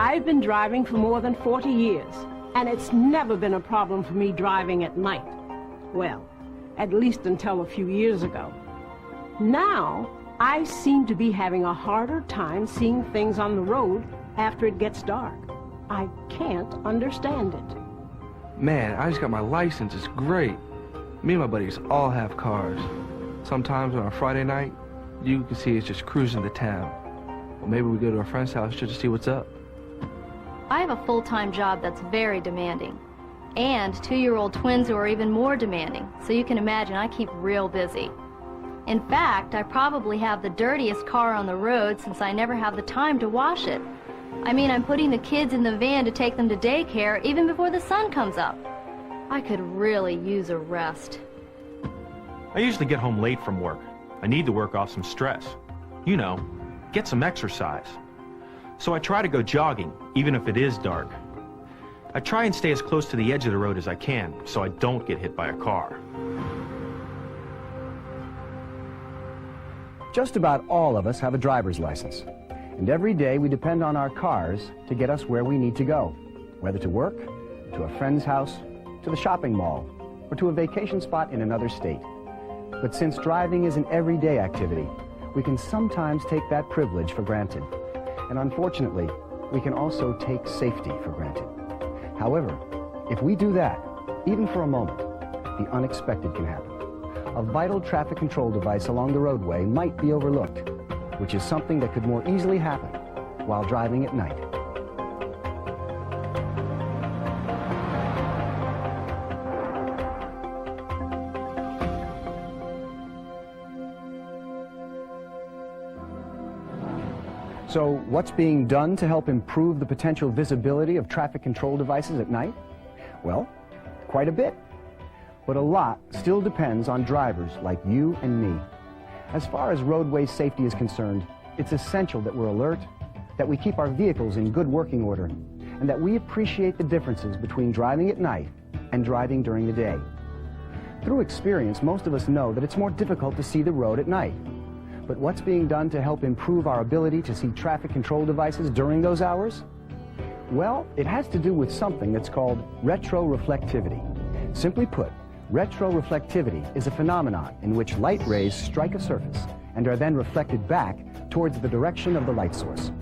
I've been driving for more than 40 years, and it's never been a problem for me driving at night. Well, at least until a few years ago. Now, I seem to be having a harder time seeing things on the road after it gets dark. I can't understand it. Man, I just got my license. It's great. Me and my buddies all have cars. Sometimes on a Friday night, you can see us just cruising to town. Or maybe we go to a friend's house just to see what's up. I have a full-time job that's very demanding. And 2-year-old twins who are even more demanding. So you can imagine I keep real busy. In fact, I probably have the dirtiest car on the road since I never have the time to wash it. I mean, I'm putting the kids in the van to take them to daycare even before the sun comes up. I could really use a rest. I usually get home late from work. I need to work off some stress. You know, get some exercise. So I try to go jogging, even if it is dark. I try and stay as close to the edge of the road as I can, so I don't get hit by a car. Just about all of us have a driver's license. And every day we depend on our cars to get us where we need to go, whether to work, to a friend's house, to the shopping mall, or to a vacation spot in another state. But since driving is an everyday activity, we can sometimes take that privilege for granted. And unfortunately, we can also take safety for granted. However, if we do that, even for a moment, the unexpected can happen. A vital traffic control device along the roadway might be overlooked, which is something that could more easily happen while driving at night. So what's being done to help improve the potential visibility of traffic control devices at night? Well, quite a bit. But a lot still depends on drivers like you and me. As far as roadway safety is concerned, it's essential that we're alert, that we keep our vehicles in good working order, and that we appreciate the differences between driving at night and driving during the day. Through experience, most of us know that it's more difficult to see the road at night. But what's being done to help improve our ability to see traffic control devices during those hours? Well, it has to do with something that's called retroreflectivity. Simply put, retroreflectivity is a phenomenon in which light rays strike a surface and are then reflected back towards the direction of the light source.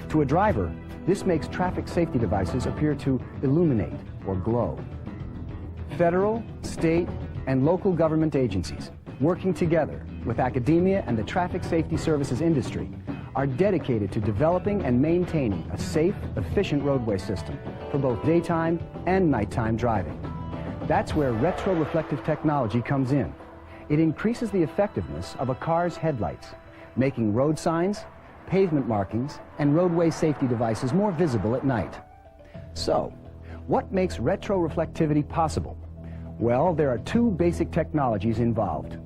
To a driver, this makes traffic safety devices appear to illuminate or glow. Federal, state, and local government agencies, working together with academia and the traffic safety services industry, are dedicated to developing and maintaining a safe, efficient roadway system for both daytime and nighttime driving. That's where retroreflective technology comes in. It increases the effectiveness of a car's headlights, making road signs, pavement markings, and roadway safety devices more visible at night. So, what makes retroreflectivity possible? Well, there are two basic technologies involved.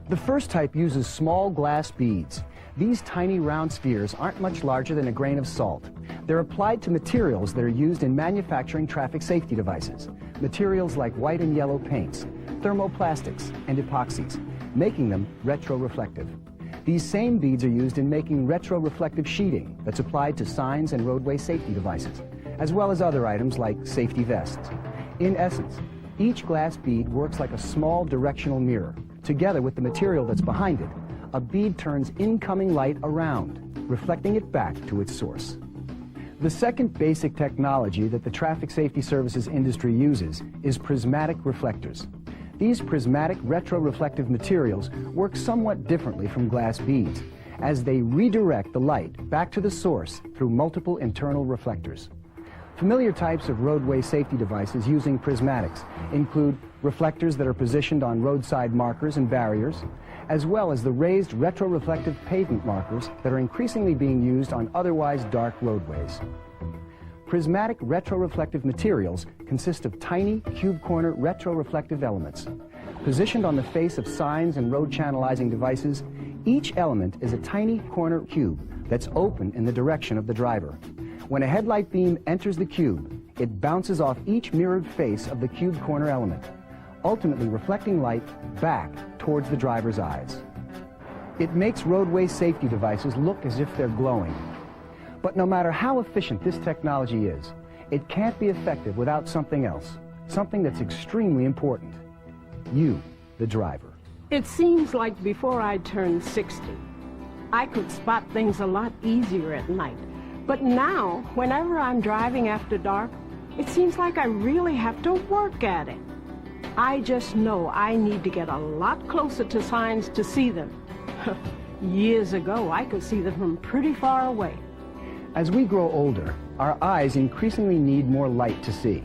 The first type uses small glass beads. These tiny round spheres aren't much larger than a grain of salt. They're applied to materials that are used in manufacturing traffic safety devices. Materials like white and yellow paints, thermoplastics, and epoxies, making them retroreflective. These same beads are used in making retroreflective sheeting that's applied to signs and roadway safety devices, as well as other items like safety vests. In essence, each glass bead works like a small directional mirror. Together with the material that's behind it, a bead turns incoming light around, reflecting it back to its source. The second basic technology that the traffic safety services industry uses is prismatic reflectors. These prismatic retroreflective materials work somewhat differently from glass beads, as they redirect the light back to the source through multiple internal reflectors. Familiar types of roadway safety devices using prismatics include reflectors that are positioned on roadside markers and barriers, as well as the raised retroreflective pavement markers that are increasingly being used on otherwise dark roadways. Prismatic retroreflective materials consist of tiny cube-corner retroreflective elements. Positioned on the face of signs and road channelizing devices, each element is a tiny corner cube that's open in the direction of the driver. When a headlight beam enters the cube, it bounces off each mirrored face of the cube corner element, ultimately reflecting light back towards the driver's eyes. It makes roadway safety devices look as if they're glowing. But no matter how efficient this technology is, it can't be effective without something else, something that's extremely important. You, the driver. It seems like before I turned 60, I could spot things a lot easier at night. But now, whenever I'm driving after dark, it seems like I really have to work at it. I just know I need to get a lot closer to signs to see them. Years ago, I could see them from pretty far away. As we grow older, our eyes increasingly need more light to see.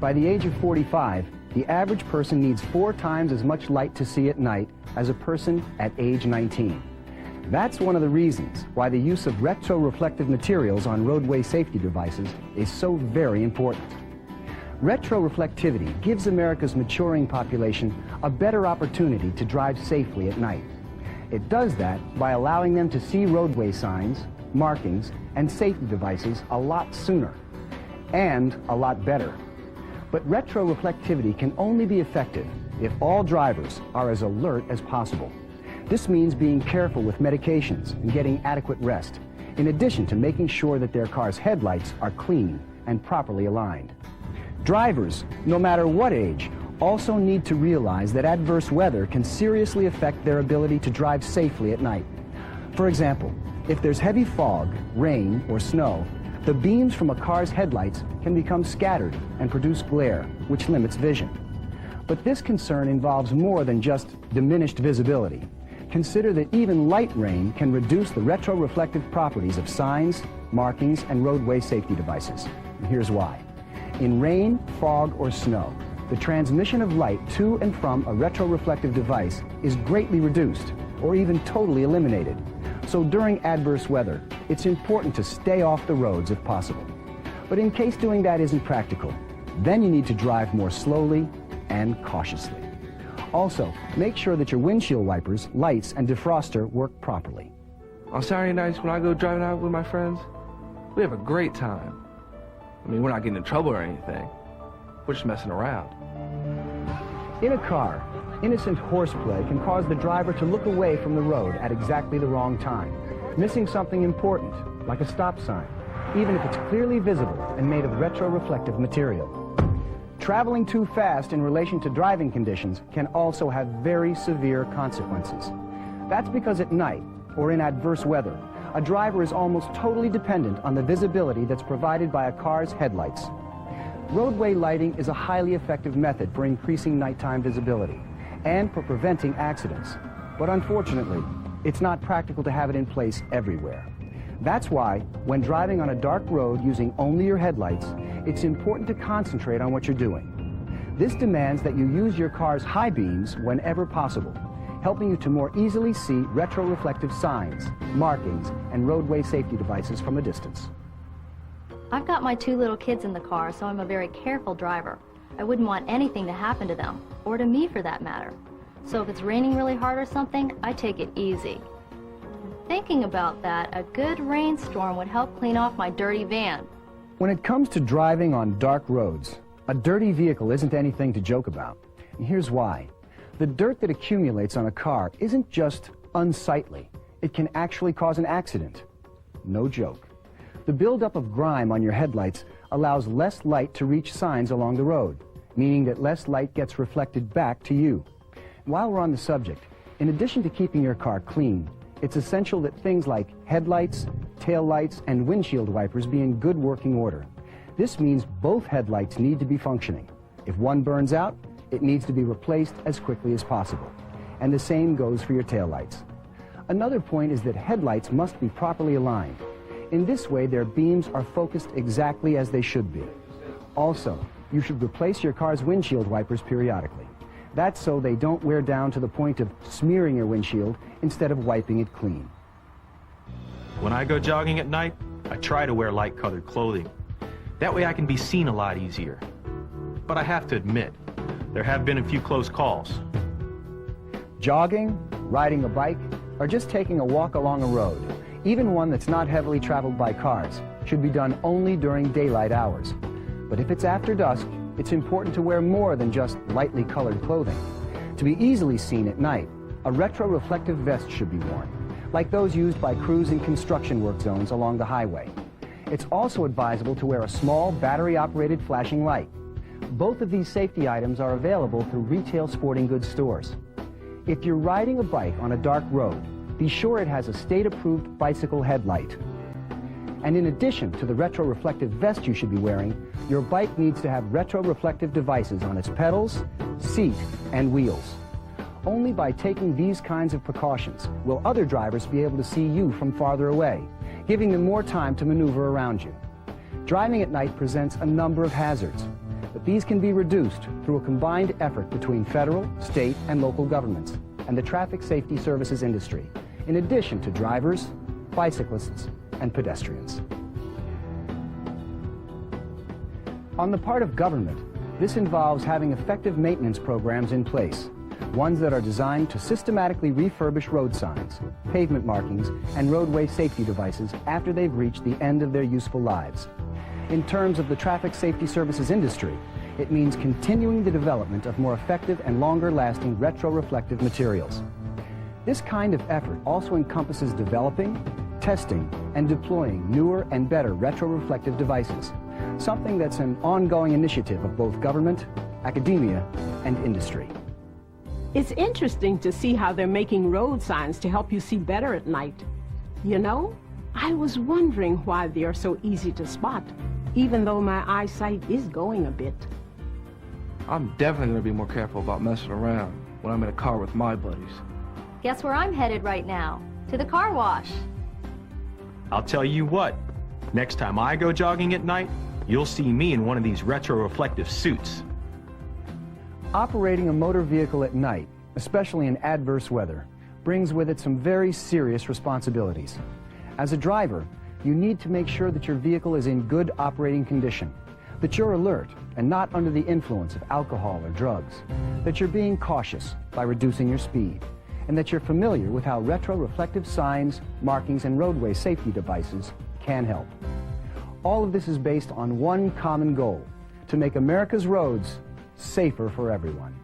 By the age of 45, the average person needs 4 times as much light to see at night as a person at age 19. That's one of the reasons why the use of retroreflective materials on roadway safety devices is so very important. Retroreflectivity gives America's maturing population a better opportunity to drive safely at night. It does that by allowing them to see roadway signs, markings, and safety devices a lot sooner, and a lot better. But retroreflectivity can only be effective if all drivers are as alert as possible. This means being careful with medications and getting adequate rest, in addition to making sure that their car's headlights are clean and properly aligned. Drivers, no matter what age, also need to realize that adverse weather can seriously affect their ability to drive safely at night. For example, if there's heavy fog, rain, or snow, the beams from a car's headlights can become scattered and produce glare, which limits vision. But this concern involves more than just diminished visibility. Consider that even light rain can reduce the retroreflective properties of signs, markings, and roadway safety devices. And here's why. In rain, fog, or snow, the transmission of light to and from a retroreflective device is greatly reduced, or even totally eliminated. So during adverse weather, it's important to stay off the roads if possible. But in case doing that isn't practical, then you need to drive more slowly and cautiously. Also, make sure that your windshield wipers, lights, and defroster work properly. On Saturday nights when I go driving out with my friends, we have a great time. I mean, we're not getting in trouble or anything. We're just messing around. In a car, innocent horseplay can cause the driver to look away from the road at exactly the wrong time, missing something important, like a stop sign, even if it's clearly visible and made of retroreflective material. Traveling too fast in relation to driving conditions can also have very severe consequences. That's because at night, or in adverse weather, a driver is almost totally dependent on the visibility that's provided by a car's headlights. Roadway lighting is a highly effective method for increasing nighttime visibility and for preventing accidents. But unfortunately, it's not practical to have it in place everywhere. That's why, when driving on a dark road using only your headlights, it's important to concentrate on what you're doing. This demands that you use your car's high beams whenever possible, helping you to more easily see retroreflective signs, markings, and roadway safety devices from a distance. I've got my 2 little kids in the car, so I'm a very careful driver. I wouldn't want anything to happen to them, or to me for that matter. So if it's raining really hard or something, I take it easy. Thinking about that, a good rainstorm would help clean off my dirty van. When it comes to driving on dark roads, a dirty vehicle isn't anything to joke about. And here's why. The dirt that accumulates on a car isn't just unsightly. It can actually cause an accident. No joke. The buildup of grime on your headlights allows less light to reach signs along the road, meaning that less light gets reflected back to you. While we're on the subject, in addition to keeping your car clean, it's essential that things like headlights, tail lights, and windshield wipers be in good working order. This means both headlights need to be functioning. If one burns out, it needs to be replaced as quickly as possible. And the same goes for your taillights. Another point is that headlights must be properly aligned. In this way, their beams are focused exactly as they should be. Also, you should replace your car's windshield wipers periodically. That's so they don't wear down to the point of smearing your windshield instead of wiping it clean. When I go jogging at night, I try to wear light-colored clothing. That way I can be seen a lot easier. But I have to admit, there have been a few close calls. Jogging, riding a bike, or just taking a walk along a road, even one that's not heavily traveled by cars, should be done only during daylight hours. But if it's after dusk, it's important to wear more than just lightly colored clothing. To be easily seen at night, a retroreflective vest should be worn, like those used by crews in construction work zones along the highway. It's also advisable to wear a small battery-operated flashing light. Both of these safety items are available through retail sporting goods stores. If you're riding a bike on a dark road, be sure it has a state-approved bicycle headlight. And in addition to the retroreflective vest you should be wearing, your bike needs to have retroreflective devices on its pedals, seat, and wheels. Only by taking these kinds of precautions will other drivers be able to see you from farther away, giving them more time to maneuver around you. Driving at night presents a number of hazards, but these can be reduced through a combined effort between federal, state, and local governments and the traffic safety services industry, in addition to drivers, bicyclists, and pedestrians. On the part of government, this involves having effective maintenance programs in place, ones that are designed to systematically refurbish road signs, pavement markings, and roadway safety devices after they've reached the end of their useful lives. In terms of the traffic safety services industry, it means continuing the development of more effective and longer-lasting retroreflective materials. This kind of effort also encompasses developing, testing, and deploying newer and better retroreflective devices, something that's an ongoing initiative of both government, academia, and industry. It's interesting to see how they're making road signs to help you see better at night. You know, I was wondering why they are so easy to spot, even though my eyesight is going a bit. I'm definitely going to be more careful about messing around when I'm in a car with my buddies. Guess where I'm headed right now? To the car wash. I'll tell you what, next time I go jogging at night, you'll see me in one of these retroreflective suits. Operating a motor vehicle at night, especially in adverse weather, brings with it some very serious responsibilities. As a driver, you need to make sure that your vehicle is in good operating condition, that you're alert and not under the influence of alcohol or drugs, that you're being cautious by reducing your speed, and that you're familiar with how retroreflective signs, markings, and roadway safety devices can help. All of this is based on one common goal: to make America's roads safer for everyone.